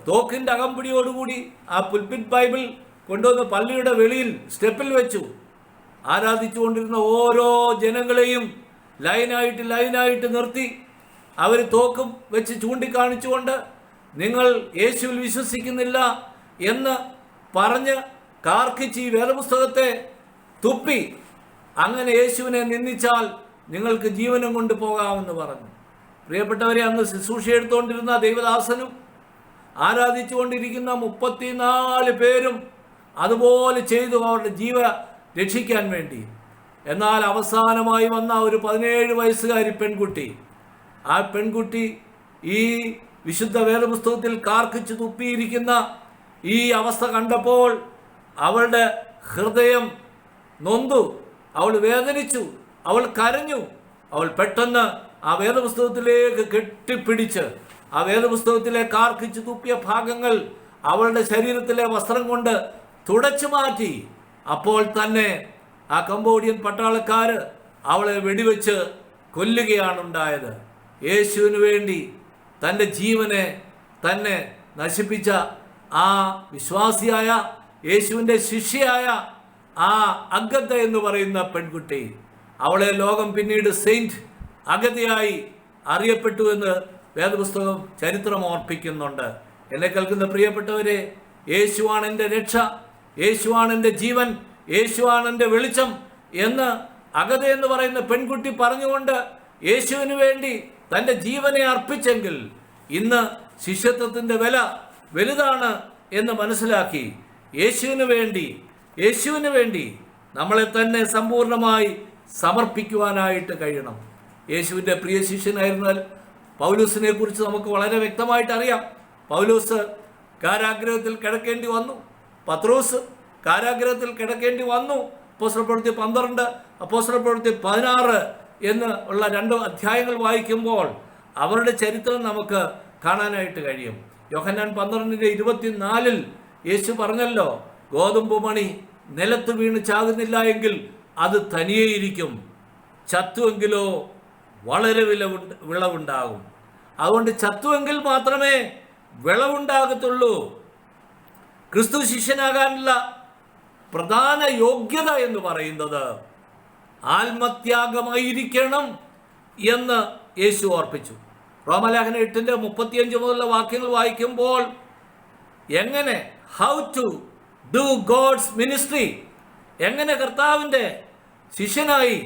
Speaker 1: തോക്കിൻ്റെ അകമ്പടിയോടുകൂടി ആ പുൽപ്പിറ്റ് ബൈബിൾ കൊണ്ടുവന്ന് പള്ളിയുടെ വെളിയിൽ സ്റ്റെപ്പിൽ വെച്ചു. ആരാധിച്ചുകൊണ്ടിരുന്ന ഓരോ ജനങ്ങളെയും ലൈനായിട്ട് നിർത്തി അവർ തോക്കും വെച്ച് ചൂണ്ടിക്കാണിച്ചുകൊണ്ട് നിങ്ങൾ യേശുവിൽ വിശ്വസിക്കുന്നില്ല എന്ന് പറഞ്ഞ് കാർക്കിച്ച് ഈ വേദപുസ്തകത്തെ തുപ്പി, അങ്ങനെ യേശുവിനെ നിന്ദിച്ചാൽ നിങ്ങൾക്ക് ജീവനും കൊണ്ട് പോകാമെന്ന് പറഞ്ഞു. പ്രിയപ്പെട്ടവരെ, അന്ന് ശുശ്രൂഷ എടുത്തുകൊണ്ടിരുന്ന ദൈവദാസനും ആരാധിച്ചുകൊണ്ടിരിക്കുന്ന 34 പേരും അതുപോലെ ചെയ്തു അവരുടെ ജീവ രക്ഷിക്കാൻ വേണ്ടി. എന്നാൽ അവസാനമായി വന്ന ഒരു 17 വയസ്സുകാരി പെൺകുട്ടി, ആ പെൺകുട്ടി ഈ വിശുദ്ധ വേദപുസ്തകത്തിൽ കാർക്കിച്ചു തുപ്പിയിരിക്കുന്ന ഈ അവസ്ഥ കണ്ടപ്പോൾ അവളുടെ ഹൃദയം നൊന്തു, അവൾ വേദനിച്ചു, അവൾ കരഞ്ഞു. അവൾ പെട്ടെന്ന് ആ വേദപുസ്തകത്തിലേക്ക് കെട്ടിപ്പിടിച്ച് ആ വേദപുസ്തകത്തിലെ കാർക്കിച്ചു തുപ്പിയ ഭാഗങ്ങൾ അവളുടെ ശരീരത്തിലെ വസ്ത്രം കൊണ്ട് തുടച്ചു മാറ്റി. അപ്പോൾ തന്നെ ആ കംബോഡിയൻ പട്ടാളക്കാർ അവളെ വെടിവെച്ച് കൊല്ലുകയാണ് ഉണ്ടായത്. യേശുവിന് വേണ്ടി തൻ്റെ ജീവനെ തന്നെ നശിപ്പിച്ച ആ വിശ്വാസിയായ യേശുവിൻ്റെ ശിഷ്യയായ ആ അഗത എന്ന് പറയുന്ന പെൺകുട്ടി, അവളെ ലോകം പിന്നീട് സെയിൻറ്റ് അഗതയായി അറിയപ്പെട്ടു എന്ന് വേദപുസ്തകം ചരിത്രം ഓർപ്പിക്കുന്നുണ്ട്. എന്നെ കേൾക്കുന്ന പ്രിയപ്പെട്ടവരെ, യേശുവാണ് എൻ്റെ രക്ഷ, യേശുവാണ് എൻ്റെ ജീവൻ, യേശുവാണ് എൻ്റെ വെളിച്ചം എന്ന് അഗത എന്ന് പറയുന്ന പെൺകുട്ടി പറഞ്ഞുകൊണ്ട് യേശുവിന് വേണ്ടി തൻ്റെ ജീവനെ അർപ്പിച്ചെങ്കിൽ ഇന്ന് ശിഷ്യത്വത്തിൻ്റെ വില വലുതാണ് എന്ന് മനസ്സിലാക്കി യേശുവിന് വേണ്ടി നമ്മളെ തന്നെ സമ്പൂർണ്ണമായി സമർപ്പിക്കുവാനായിട്ട് കഴിയണം. യേശുവിൻ്റെ പ്രിയ ശിഷ്യനായിരുന്നാൽ പൗലോസിനെ കുറിച്ച് നമുക്ക് വളരെ വ്യക്തമായിട്ട് അറിയാം. പൗലോസ് കാരാഗ്രഹത്തിൽ കിടക്കേണ്ടി വന്നു, പത്രോസ് കാരാഗ്രഹത്തിൽ കിടക്കേണ്ടി വന്നു. അപ്പോസ്തലപ്രവൃത്തി 12, അപ്പോസ്തലപ്രവൃത്തി 16 എന്ന് ഉള്ള 2 അധ്യായങ്ങൾ വായിക്കുമ്പോൾ അവരുടെ ചരിത്രം നമുക്ക് കാണാനായിട്ട് കഴിയും. യോഹന്നാൻ 12:24 യേശു പറഞ്ഞല്ലോ, ഗോതമ്പ് മണി നിലത്ത് വീണ് ചാകുന്നില്ല എങ്കിൽ അത് തനിയേയിരിക്കും, ചത്തുവെങ്കിലോ വളരെ വിളവുണ്ടാകും. അതുകൊണ്ട് ചത്തുവെങ്കിൽ മാത്രമേ വിളവുണ്ടാകത്തുള്ളൂ. ക്രിസ്തു ശിഷ്യനാകാനുള്ള പ്രധാന യോഗ്യത എന്ന് പറയുന്നത് ആത്മത്യാഗമായിരിക്കണം എന്ന് യേശു ഓർപ്പിച്ചു. റോമലേഖനം 8:35 മുതലുള്ള വാക്യങ്ങൾ വായിക്കുമ്പോൾ എങ്ങനെ how to do God's ministry, എങ്ങനെ കർത്താവിൻ്റെ ശിഷ്യനായി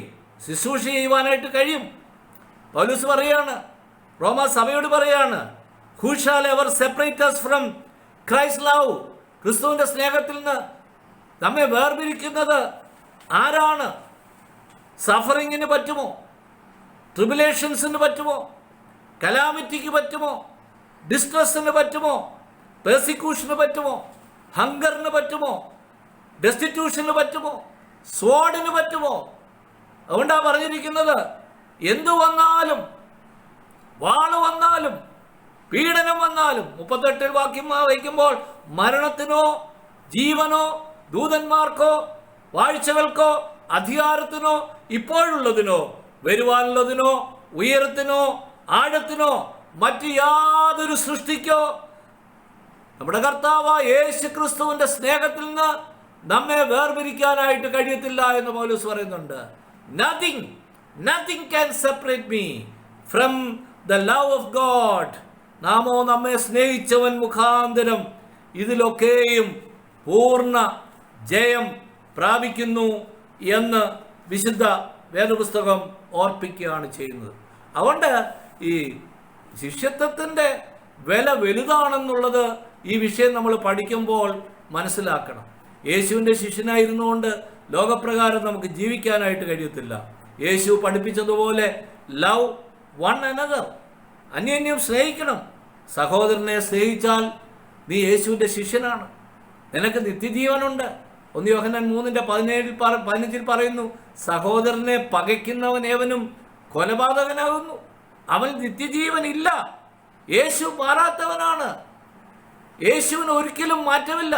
Speaker 1: ശുശ്രൂഷ ചെയ്യുവാനായിട്ട് കഴിയും. പൗലോസ് പറയാണ്, റോമാ സഭയോട് പറയാണ്, who shall ever separate us from Christ love, ക്രിസ്തുവിൻ്റെ സ്നേഹത്തിൽ നിന്ന് നമ്മെ വേർപിരിക്കുന്നത് ആരാണ്? സഫറിങ്ങിന് പറ്റുമോ? ട്രിബുലേഷൻസിന് പറ്റുമോ? കലാമിറ്റിക്ക് പറ്റുമോ? ഡിസ്ട്രസ്സിന് പറ്റുമോ? പെർസിക്യൂഷന് പറ്റുമോ? ഹങ്കറിന് പറ്റുമോ? ഡെസ്റ്റിറ്റ്യൂഷന് പറ്റുമോ? സ്വാഡിന് പറ്റുമോ? അതുകൊണ്ടാണ് പറഞ്ഞിരിക്കുന്നത്, എന്തു വന്നാലും, വാള് വന്നാലും, പീഡനം വന്നാലും, 38 വാക്യം വയ്ക്കുമ്പോൾ മരണത്തിനോ ജീവനോ ദൂതന്മാർക്കോ വാഴ്ചകൾക്കോ അധികാരത്തിനോ ഇപ്പോഴുള്ളതിനോ വരുവാനുള്ളതിനോ ഉയരത്തിനോ ആഴത്തിനോ മറ്റ് യാതൊരു സൃഷ്ടിക്കോ നമ്മുടെ കർത്താവായ യേശു ക്രിസ്തുവിൻ്റെ സ്നേഹത്തിൽ നിന്ന് നമ്മെ വേർപിരിക്കാനായിട്ട് കഴിയത്തില്ല എന്ന് പൗലോസ് പറയുന്നുണ്ട്. Nothing can separate me from the love of God. നാമോ നമ്മെ സ്നേഹിച്ചവൻ മുഖാന്തരം ഇതിലൊക്കെയും പൂർണ്ണ ജയം പ്രാപിക്കുന്നു എന്ന് വിശുദ്ധ വേദപുസ്തകം ഓർപ്പിക്കുകയാണ് ചെയ്യുന്നത്. അതുകൊണ്ട് ഈ ശിഷ്യത്വത്തിൻ്റെ വില വലുതാണെന്നുള്ളത് ഈ വിഷയം നമ്മൾ പഠിക്കുമ്പോൾ മനസ്സിലാക്കണം. യേശുവിൻ്റെ ശിഷ്യനായിരുന്നുകൊണ്ട് ലോകപ്രകാരം നമുക്ക് ജീവിക്കാനായിട്ട് കഴിയത്തില്ല. യേശു പഠിപ്പിച്ചതുപോലെ ലവ് വൺ അനദർ, അന്യോന്യം സ്നേഹിക്കണം. സഹോദരനെ സ്നേഹിച്ചാൽ നീ യേശുവിൻ്റെ ശിഷ്യനാണ്, നിനക്ക് നിത്യജീവനുണ്ട്. 1 യോഹന്നാൻ 3:15 പറയുന്നു, സഹോദരനെ പകയ്ക്കുന്നവൻ ഏവനും കൊലപാതകനാകുന്നു, അവൻ നിത്യജീവനില്ല. യേശു മാറാത്തവനാണ്, യേശുവിന് ഒരിക്കലും മാറ്റമില്ല.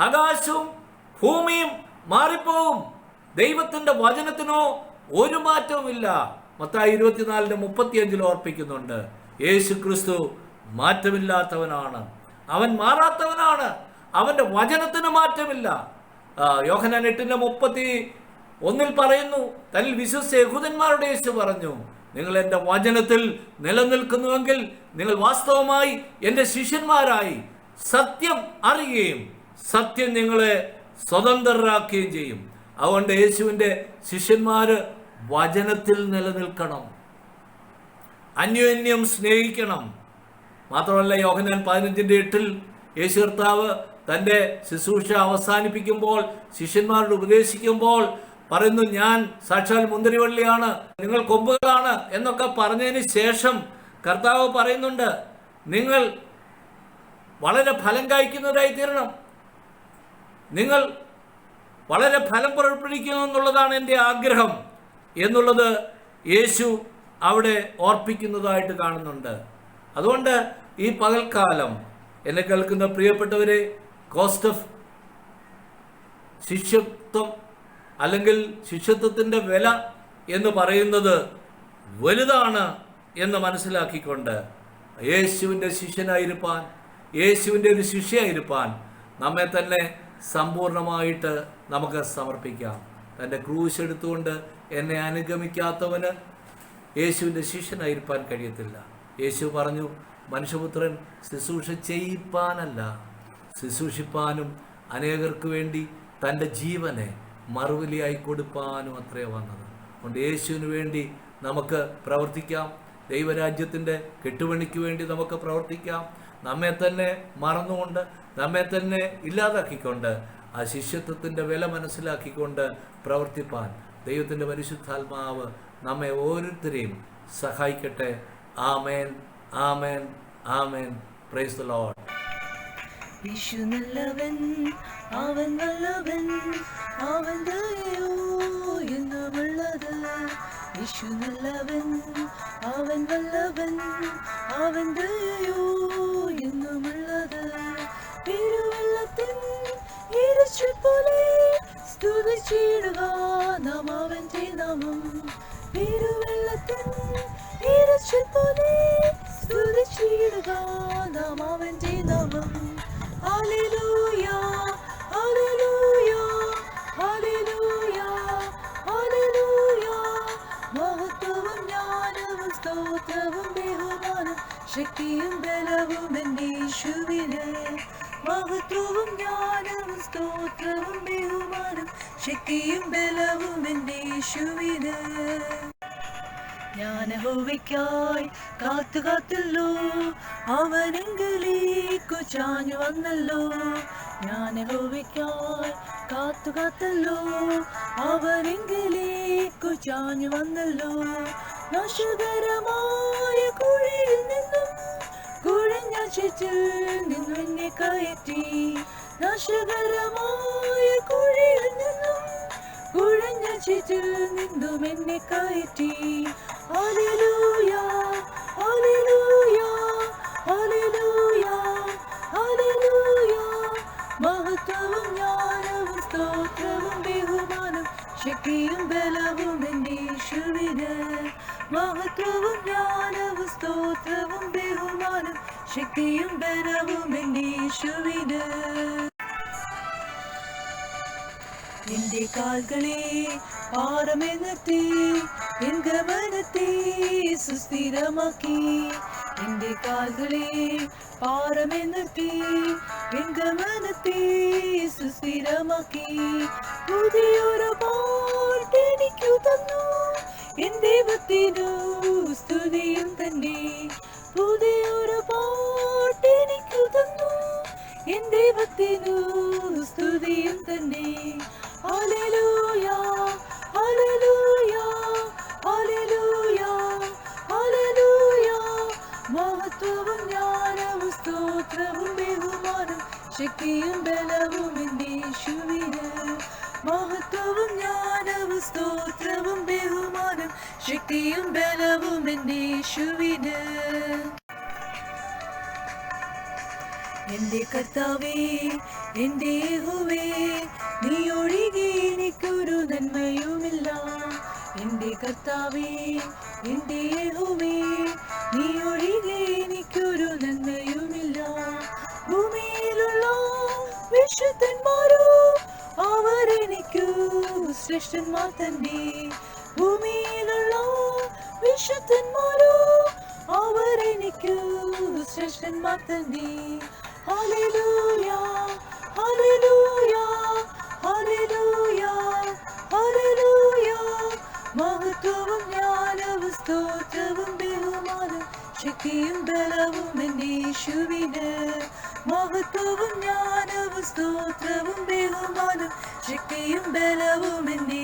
Speaker 1: ആകാശവും ഭൂമിയും മാറിപ്പോകും, ദൈവത്തിൻ്റെ വചനത്തിനോ ഒരു മാറ്റവുമില്ല. മത്തായി 24:35 ഓർപ്പിക്കുന്നുണ്ട്, യേശു ക്രിസ്തു മാറ്റമില്ലാത്തവനാണ്, അവൻ മാറാത്തവനാണ്, അവൻ്റെ വചനത്തിന് മാറ്റമില്ല. യോഹന്നാൻ 8:31 പറയുന്നു, തന്നിൽ വിശ്വസിച്ച യഹൂദന്മാരുടെ യേശു പറഞ്ഞു, നിങ്ങൾ എൻ്റെ വചനത്തിൽ നിലനിൽക്കുന്നുവെങ്കിൽ നിങ്ങൾ വാസ്തവമായി എൻ്റെ ശിഷ്യന്മാരായി സത്യം അറിയുകയും സത്യം നിങ്ങളെ സ്വതന്ത്രരാക്കുകയും ചെയ്യും. അതുകൊണ്ട് യേശുവിൻ്റെ ശിഷ്യന്മാർ വചനത്തിൽ നിലനിൽക്കണം, അന്യോന്യം സ്നേഹിക്കണം. മാത്രമല്ല യോഹന്നാൻ 15:8 യേശു കർത്താവ് തൻ്റെ ശുശ്രൂഷ അവസാനിപ്പിക്കുമ്പോൾ, ശിഷ്യന്മാരോട് ഉപദേശിക്കുമ്പോൾ പറയുന്നു, ഞാൻ സാക്ഷാൽ മുന്തിരിവള്ളിയാണ്, നിങ്ങൾ കൊമ്പുകളാണ് എന്നൊക്കെ പറഞ്ഞതിന് ശേഷം കർത്താവ് പറയുന്നുണ്ട്, നിങ്ങൾ വളരെ ഫലം കായ്ക്കുന്നവരായി തീരണം, നിങ്ങൾ വളരെ ഫലം പുറപ്പെടുവിക്കുന്നു എന്നുള്ളതാണ് എൻ്റെ ആഗ്രഹം എന്നുള്ളത് യേശു അവിടെ ഓർപ്പിക്കുന്നതായിട്ട് കാണുന്നുണ്ട്. അതുകൊണ്ട് ഈ പകൽക്കാലം എന്നെ കേൾക്കുന്ന പ്രിയപ്പെട്ടവരെ, കോസ്റ്റ് ഓഫ് ശിഷ്യത്വം അല്ലെങ്കിൽ ശിഷ്യത്വത്തിൻ്റെ വില എന്ന് പറയുന്നത് വലുതാണ് എന്ന് മനസ്സിലാക്കിക്കൊണ്ട് യേശുവിൻ്റെ ശിഷ്യനായിരിക്കാൻ, യേശുവിൻ്റെ ഒരു ശിഷ്യയായിരിക്കാൻ നമ്മെ തന്നെ സമ്പൂർണ്ണമായിട്ട് നമുക്ക് സമർപ്പിക്കാം. തൻ്റെ ക്രൂശ് എടുത്തുകൊണ്ട് എന്നെ അനുഗമിക്കാത്തവന് യേശുവിൻ്റെ ശിഷ്യനായിരിക്കാൻ കഴിയത്തില്ല. യേശു പറഞ്ഞു, മനുഷ്യപുത്രൻ ശുശ്രൂഷ ചെയ്യിപ്പാനല്ല, ശുശ്രൂഷിപ്പാനും അനേകർക്ക് വേണ്ടി തൻ്റെ ജീവനെ മറുവിലയായി കൊടുപ്പാനും അത്രേ വന്നത്. അതുകൊണ്ട് യേശുവിന് വേണ്ടി നമുക്ക് പ്രവർത്തിക്കാം. ദൈവരാജ്യത്തിൻ്റെ കെട്ടുപണിക്ക് വേണ്ടി നമുക്ക് പ്രവർത്തിക്കാം. നമ്മെ തന്നെ മറന്നുകൊണ്ട്, നമ്മെ തന്നെ ഇല്ലാതാക്കിക്കൊണ്ട്, ആ ശിഷ്യത്വത്തിൻ്റെ വില മനസ്സിലാക്കിക്കൊണ്ട് പ്രവർത്തിപ്പാൻ ദൈവത്തിൻ്റെ പരിശുദ്ധാത്മാവ് നമ്മെ ഓരോരുത്തരെയും സഹായിക്കട്ടെ. ആമേൻ, ആമേൻ, ആമേൻ. Praise the Lord.
Speaker 2: യേശു നല്ലവൻ, അവൻ നല്ലവൻ, അവൻ ദയയോ എന്നുമുള്ളത്. യേശു നല്ലവൻ, അവൻ നല്ലവൻ, അവൻ ദയയോ എന്നുമുള്ളത്. തിരുവെള്ളത്തിൻ ഇരച്ചിൽ പോലെ സ്തുതിച്ചിടുക നാം അവന്റെ നാമം. തിരുവെള്ളത്തിൻ ഇരച്ചിൽ പോലെ സ്തുതിച്ചിടുക നാം അവന്റെ നാമം. Hallelujah, hallelujah, hallelujah, hallelujah. മഹത്വവും ജ്ഞാനവും സ്തോത്രവും ബഹുമാനം ശക്തിയും ബലവും എൻ്റെ യേശുവിന്. മഹത്വവും ജ്ഞാനവും സ്തോത്രവും ബഹുമാനം ശക്തിയും ബലവും എൻ്റെ യേശുവിന്. ഞാൻ യഹോവയ്ക്കായി കാത്തു കാത്തല്ലോ, അവനെങ്കിലേക്കു ചാഞ്ഞു വന്നല്ലോ. ഞാൻ യഹോവയ്ക്കായി കാത്തു കാത്തല്ലോ, അവനെങ്കിലേക്കു ചാഞ്ഞു വന്നല്ലോ. നാശകരമായ കുഴിയിൽ നിന്നും കുഴഞ്ഞ ചേറ്റിൽ നിന്നും എന്നെ കയറ്റി. നാശകരമായ കുഴിയിൽ നിന്നും കുഴഞ്ഞ ചേറ്റിൽ നിന്നും എന്നെ കയറ്റി. Hallelujah, hallelujah, hallelujah, hallelujah. മഹത്വവും ജ്ഞാനവും സ്തോത്രവും ബഹുമാനം ശക്തിയും ബലവും എൻ്റെ യേശുവിന്. മഹത്വവും ജ്ഞാനവും സ്തോത്രവും ബഹുമാനം ശക്തിയും ബലവും എൻ്റെ യേശുവിന്. എന്റെ കാൽകളെ പാറമെന്നിട്ട് എൻ ഗമനത്തെ സുസ്ഥിരമാക്കി. എന്റെ കാൽകളെ പാറമെന്നിട്ട് എൻ ഗമനത്തെ സുസ്ഥിരമാക്കി. പുതിയൊരു പാട്ട് എനിക്കു തന്നു, എൻ ദൈവത്തിനു സ്തുതിയും തന്നെ. പുതിയൊരു പാട്ട് എനിക്കു തന്നു, എൻ ദൈവത്തിനു സ്തുതിയും തന്നെ. Hallelujah, hallelujah, hallelujah, hallelujah. മഹത്വവും ജ്ഞാനവും സ്തോത്രവും ബഹുമാനം ശക്തിയും ബലവും എൻ്റെ യേശുവിന്. മഹത്വവും ജ്ഞാനവും സ്തോത്രവും ബഹുമാനം ശക്തിയും ബലവും എൻ്റെ യേശുവിന്. എന്റെ കർത്താവേ, എന്റെ യഹോവേ, നീ ഒഴികെ എനിക്കൊരു നന്മയുമില്ല. എന്റെ കർത്താവേ, എന്റെ യഹോവേ, നീ ഒഴികെ എനിക്കൊരു നന്മയുമില്ല. ഭൂമിയിലുള്ള വിശുദ്ധന്മാരോ അവരെനിക്കു ശ്രേഷ്ഠന്മാർ തന്നെ. ഭൂമിയിലുള്ള വിശുദ്ധന്മാരോ അവരെനിക്കു ശ്രേഷ്ഠന്മാർ തന്നെ. Hallelujah, hallelujah, hallelujah, hallelujah. മഹത്വവും ജ്ഞാനവും സ്തോത്രവും ബഹുമാനം ശക്തിയും ബലവും എൻ്റെ യേശുവിന്. മഹത്വവും ജ്ഞാനവും സ്തോത്രവും ബഹുമാനം ശക്തിയും ബലവും എന്നേക്കും